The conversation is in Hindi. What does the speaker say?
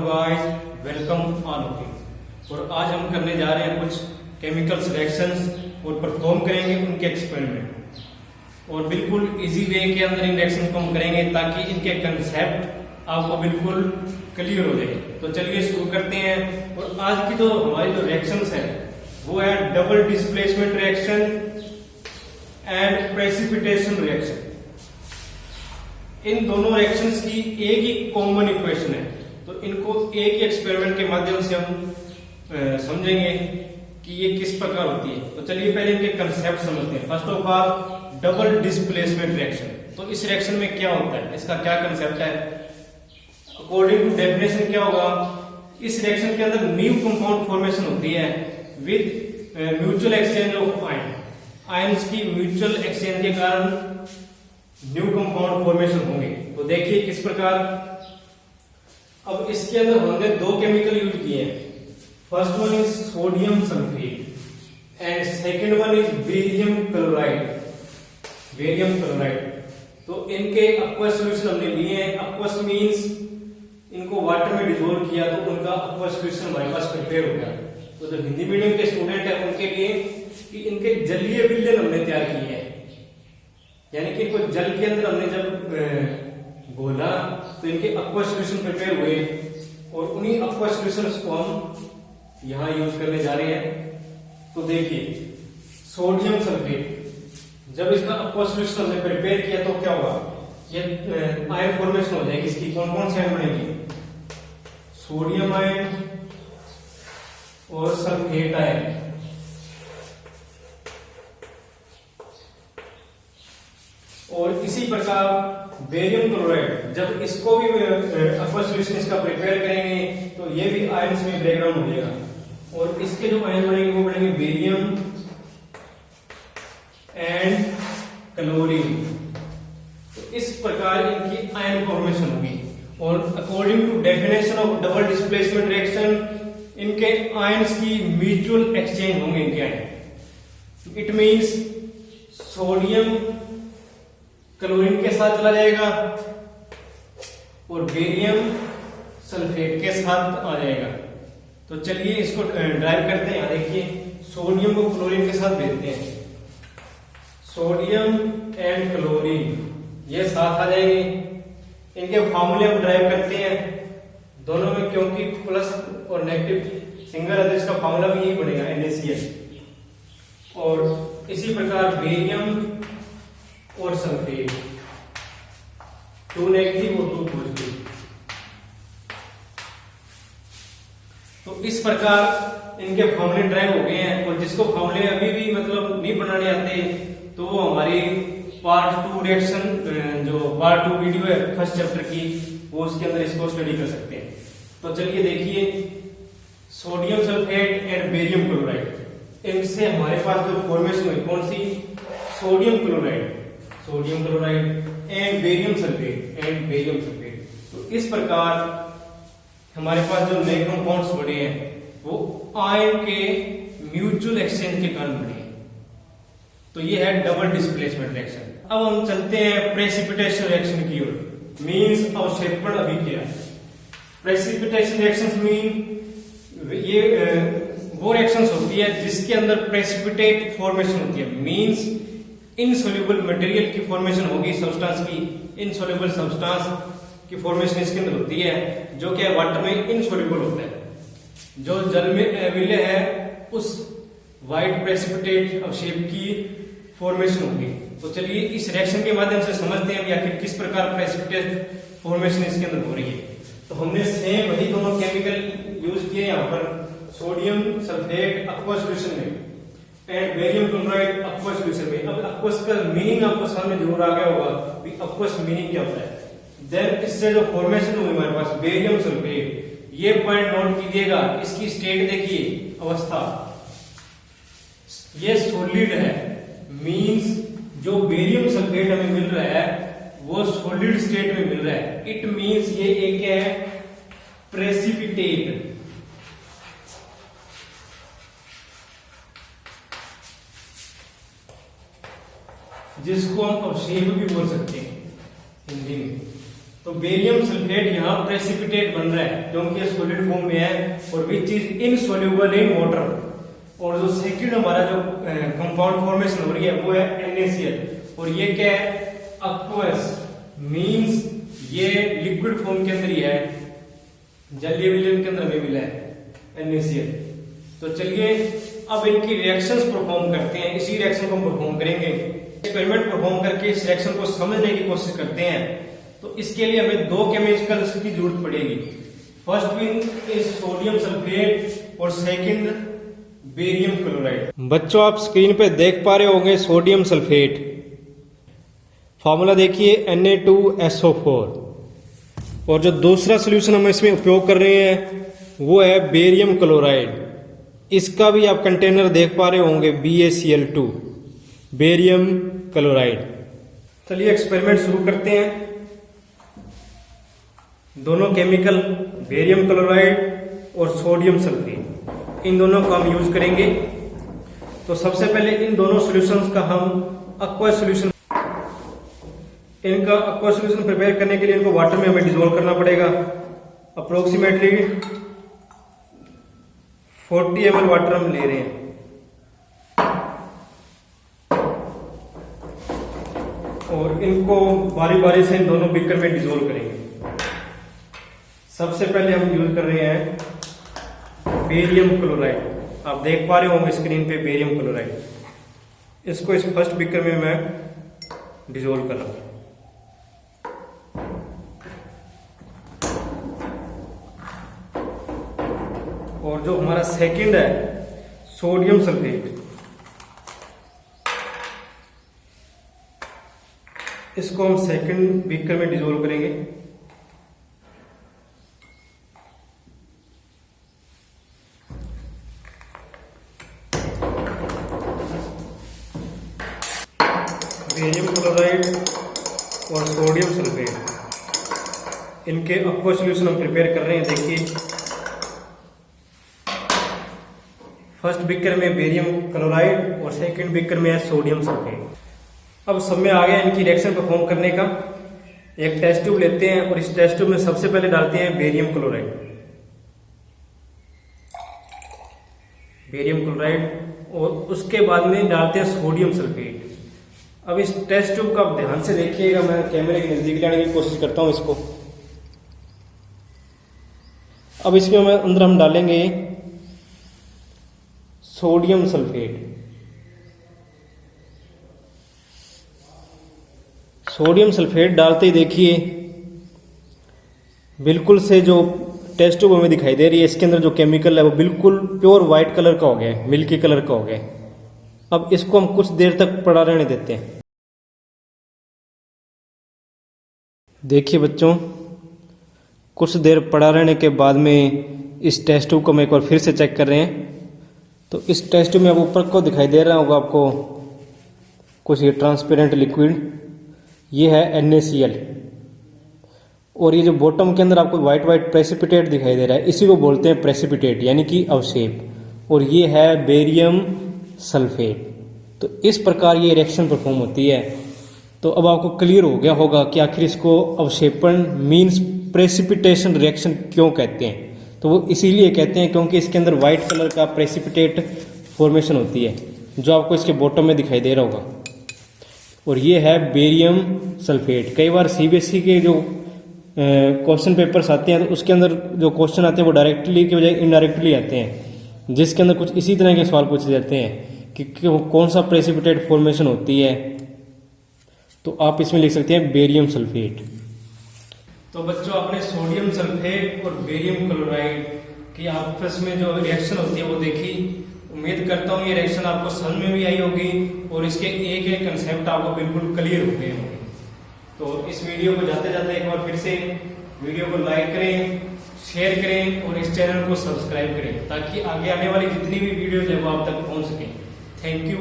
Guys, welcome all of you. और आज हम करने जा रहे हैं कुछ केमिकल्स रिएक्शंस और परफॉर्म करेंगे उनके एक्सपेरिमेंट। और बिल्कुल इजी वे के अंदर इन रिएक्शंस को हम करेंगे ताकि इनके कंसेप्ट आपको बिल्कुल क्लियर हो जाए। तो चलिए शुरू करते हैं। और आज की जो हमारी जो रिएक्शंस है वो है double displacement reaction and precipitation reaction. इन दोनों रिएक्शंस की एक ही कॉमन इक्वेशन है, तो इनको एक ही एक्सपेरिमेंट के माध्यम से हम समझेंगे कि ये किस प्रकार होती है। तो चलिए पहले इनके कंसेप्ट समझते हैं। First of all double displacement reaction. तो इस रिएक्शन में क्या होता है, इसका क्या कंसेप्ट है, अकॉर्डिंग टू डेफिनेशन क्या होगा। इस रिएक्शन के अंदर न्यू कंपाउंड फॉर्मेशन होती है with mutual exchange of ion. Ions की म्यूचुअल एक्सचेंज के कारण न्यू कंपाउंड फॉर्मेशन होंगे। तो देखिए किस प्रकार। अब इसके अंदर हमने दो केमिकल यूज किए हैं। First one is sodium sulphate and second one is barium chloride. Barium chloride, तो इनके एक्वस सॉल्यूशन हमने लिए हैं। एक्वस मींस इनको वाटर में डिसॉल्व किया तो उनका एक्वस सॉल्यूशन हमारे पास प्रिपेयर हो गया। तो जो हिंदी मीडियम के स्टूडेंट है उनके लिए कि इनके जलीय विलयन हमने तैयार किए हैं, यानी कि इनको जल के अंदर हमने जब घोला तो इनके एक्वस सॉल्यूशन प्रिपेयर हुए और उन्हीं एक्वस सॉल्यूशंस को हम यहां यूज करने जा रहे हैं। तो देखिए सोडियम सल्फेट, जब इसका एक्वस सॉल्यूशन हमने प्रिपेयर किया तो क्या होगा, ये आयन फॉर्मेशन हो जाएगी। इसकी कौन कौन से आयन बनेगी, सोडियम आयन और सल्फेट आयन। और इसी प्रकार बेरियम क्लोराइड, जब इसको भी एक्वस सॉल्यूशन इसका प्रिपेयर करेंगे तो ये भी आयन्स में ब्रेकडाउन हो जाएगा और इसके जो आयन बनेंगे वो बनेंगे बेरियम एंड क्लोरीन। तो इस प्रकार इनकी आयन फॉर्मेशन होगी। और according to definition of double displacement reaction इनके आयन्स की म्यूचुअल एक्सचेंज होंगे इनके ion. It means sodium chlorine के साथ चला जाएगा और बेरियम सल्फेट के साथ आ जाएगा। तो चलिए इसको ड्राइव करते हैं। देखिए सोडियम को क्लोरीन के साथ भेजते हैं, सोडियम एंड क्लोरीन ये साथ आ जाएंगे। इनके फॉर्मूले हम ड्राइव करते हैं दोनों में, क्योंकि प्लस और नेगेटिव सिंगल है तो इसका फॉर्मूला भी यही बनेगा NaCl। और इसी प्रकार बेरियम और सल्फेट, 2 नेगेटिव और 2 पॉजिटिव। तो इस प्रकार इनके फॉर्मूले ड्राइव हो गए हैं। और जिसको फॉर्मूले अभी भी मतलब नहीं बनाने आते तो वो हमारी पार्ट 2 रिएक्शन जो पार्ट 2 वीडियो है फर्स्ट चैप्टर की, वो उसके अंदर इसको स्टडी कर सकते हैं। तो चलिए देखिए sodium sulphate and barium chloride, इनसे हमारे पास जो फॉर्मेशन हुई कौन सी, sodium chloride, sodium chloride and barium sulphate and barium sulphate. तो इस प्रकार हमारे पास जो नए कंपाउंड्स बने हैं वो आयन के म्यूचुअल एक्सचेंज के कारण बने हैं। तो ये है डबल डिस्प्लेसमेंट रिएक्शन। अब हम चलते हैं प्रेसिपिटेशन रिएक्शन की ओर। मींस अवक्षेपण अभिक्रिया। प्रेसिपिटेशन रिएक्शंस मीन ये वो रिएक्शंस होती है जिसके अंदर प्रेसिपिटेट फॉर्मेशन होती है। मींस इनसोल्यूबल मटेरियल की फॉर्मेशन होगी, सब्सटेंस की, इनसोल्यूबल सब्सटेंस की फॉर्मेशन इसके अंदर होती है, जो कि वाटर में इनसोल्यूबल होता है। जो जल में अविलय है उस व्हाइट प्रेसिपिटेट अवक्षेप की फॉर्मेशन होगी। तो चलिए इस रिएक्शन के माध्यम से समझते हैं आखिर किस प्रकार प्रेसिपिटेट फॉर्मेशन इसके अंदर हो रही है। तो हमने सेम वही दोनों केमिकल यूज किए यहाँ पर, सोडियम सल्फेट एक्वस सॉल्यूशन में and barium chloride aqueous solution में। अब एक्वस का मीनिंग आपको सामने जरूर आ गया होगा कि एक्वस मीनिंग क्या होता है। देन इससे जो फॉर्मेशन हुई हमारे पास बेरियम सल्फेट, ये पॉइंट नोट कीजिएगा। इसकी स्टेट देखिए, अवस्था, ये सॉलिड है। मींस जो बेरियम सल्फेट हमें मिल रहा है वो सॉलिड स्टेट में मिल रहा है। इट मींस ये एक है प्रेसिपिटेट। जिसको हम अवक्षेप भी बोल सकते हैं हिंदी में। तो बेरियम सल्फेट यहाँ प्रेसिपिटेट बन रहा है क्योंकि ये सॉलिड फॉर्म में है और which is insoluble in water. और जो सेकंड हमारा जो कंपाउंड फॉर्मेशन हो रही है वो है NaCl और ये क्या है aqueous, मींस ये लिक्विड फॉर्म के अंदर ही है, जलीय विलयन के अंदर हमें मिला है NaCl। तो चलिए अब इनकी रिएक्शंस परफॉर्म करते हैं, इसी रिएक्शन को हम परफॉर्म करेंगे। एक्सपेरिमेंट परफॉर्म करके इस रिएक्शन को समझने की कोशिश करते हैं। तो इसके लिए हमें दो केमिकल्स की जरूरत पड़ेगी। First one is sodium sulphate और सेकंड बेरियम क्लोराइड। बच्चों आप स्क्रीन पे देख पा रहे होंगे सोडियम सल्फेट, फॉर्मूला देखिए Na2SO4। और जो दूसरा सॉल्यूशन हम इसमें उपयोग कर रहे हैं वो है बेरियम क्लोराइड। इसका भी आप कंटेनर देख पा रहे होंगे BaCl2, बेरियम क्लोराइड। चलिए एक्सपेरिमेंट शुरू करते हैं। दोनों केमिकल बेरियम क्लोराइड और सोडियम सल्फेट, इन दोनों को हम यूज करेंगे। तो सबसे पहले इन दोनों सॉल्यूशंस का हम एक्वस सॉल्यूशन, इनका एक्वस सॉल्यूशन प्रिपेयर करने के लिए इनको वाटर में हमें डिसॉल्व करना पड़ेगा। अप्रोक्सीमेटली 40 ml वाटर हम ले रहे हैं। और इनको बारी बारी से इन दोनों बीकर में डिसॉल्व करेंगे। सबसे पहले हम यूज कर रहे हैं बेरियम क्लोराइड। आप देख पा रहे होंगे स्क्रीन पे बेरियम क्लोराइड। इसको इस फर्स्ट बीकर में मैं डिसॉल्व कर रहा हूं। और जो हमारा सेकंड है सोडियम सल्फेट, इसको हम सेकंड बीकर में डिसॉल्व करेंगे। बेरियम क्लोराइड और सोडियम सल्फेट, इनके एक्वस सॉल्यूशन हम प्रिपेयर कर रहे हैं। देखिए फर्स्ट बीकर में बेरियम क्लोराइड और सेकंड बीकर में है सोडियम सल्फेट। अब सब में आ गया इनकी रिएक्शन परफॉर्म करने का। एक टेस्ट ट्यूब लेते हैं और इस टेस्ट ट्यूब में सबसे पहले डालते हैं बेरियम क्लोराइड और उसके बाद में डालते हैं सोडियम सल्फेट। अब इस टेस्ट ट्यूब का ध्यान से देखिएगा, मैं कैमरे के नजदीक लाने की कोशिश करता हूं इसको। अब इसमें अंदर हम डालेंगे सोडियम सल्फेट। सोडियम सल्फेट डालते ही देखिए बिल्कुल से जो टेस्ट ट्यूब हमें दिखाई दे रही है, इसके अंदर जो केमिकल है वो बिल्कुल प्योर व्हाइट कलर का हो गया है, मिल्की कलर का हो गया है। अब इसको हम कुछ देर तक पड़ा रहने देते हैं। देखिए बच्चों, कुछ देर पड़ा रहने के बाद में इस टेस्ट ट्यूब को हम एक बार फिर से चेक कर रहे हैं। तो इस टेस्ट ट्यूब में अब ऊपर को दिखाई दे रहा होगा आपको कुछ ये ट्रांसपेरेंट लिक्विड, ये है NaCl। और ये जो बॉटम के अंदर आपको व्हाइट व्हाइट प्रेसिपिटेट दिखाई दे रहा है, इसी को बोलते हैं प्रेसिपिटेट, यानी कि अवशेप। और ये है बेरियम सल्फेट। तो इस प्रकार ये रिएक्शन परफॉर्म होती है। तो अब आपको क्लियर हो गया होगा कि आखिर इसको अवशेपन मींस प्रेसिपिटेशन रिएक्शन क्यों कहते हैं। तो वो इसीलिए कहते हैं क्योंकि इसके अंदर व्हाइट कलर का प्रेसिपिटेट फॉर्मेशन होती है, जो आपको इसके बॉटम में दिखाई दे रहा होगा। और ये है बेरियम सल्फेट। कई बार CBSE के जो क्वेश्चन पेपर्स आते हैं तो उसके अंदर जो क्वेश्चन आते हैं वो डायरेक्टली के बजाय इनडायरेक्टली आते हैं, जिसके अंदर कुछ इसी तरह के सवाल पूछे जाते हैं कि कौन सा प्रेसिपिटेट फॉर्मेशन होती है। तो आप इसमें लिख सकते हैं बेरियम सल्फेट। तो बच्चों, आपने सोडियम सल्फेट और बेरियम क्लोराइड की आपस में जो रिएक्शन होती है वो देखी। उम्मीद करता हूँ ये रिएक्शन आपको समझ में भी आई होगी और इसके एक एक कंसेप्ट आपको बिल्कुल क्लियर हो गए होंगे। तो इस वीडियो को जाते जाते एक बार फिर से वीडियो को लाइक करें, शेयर करें और इस चैनल को सब्सक्राइब करें ताकि आगे आने वाली जितनी भी वीडियोज है वो आप तक पहुंच सकें। Thank you.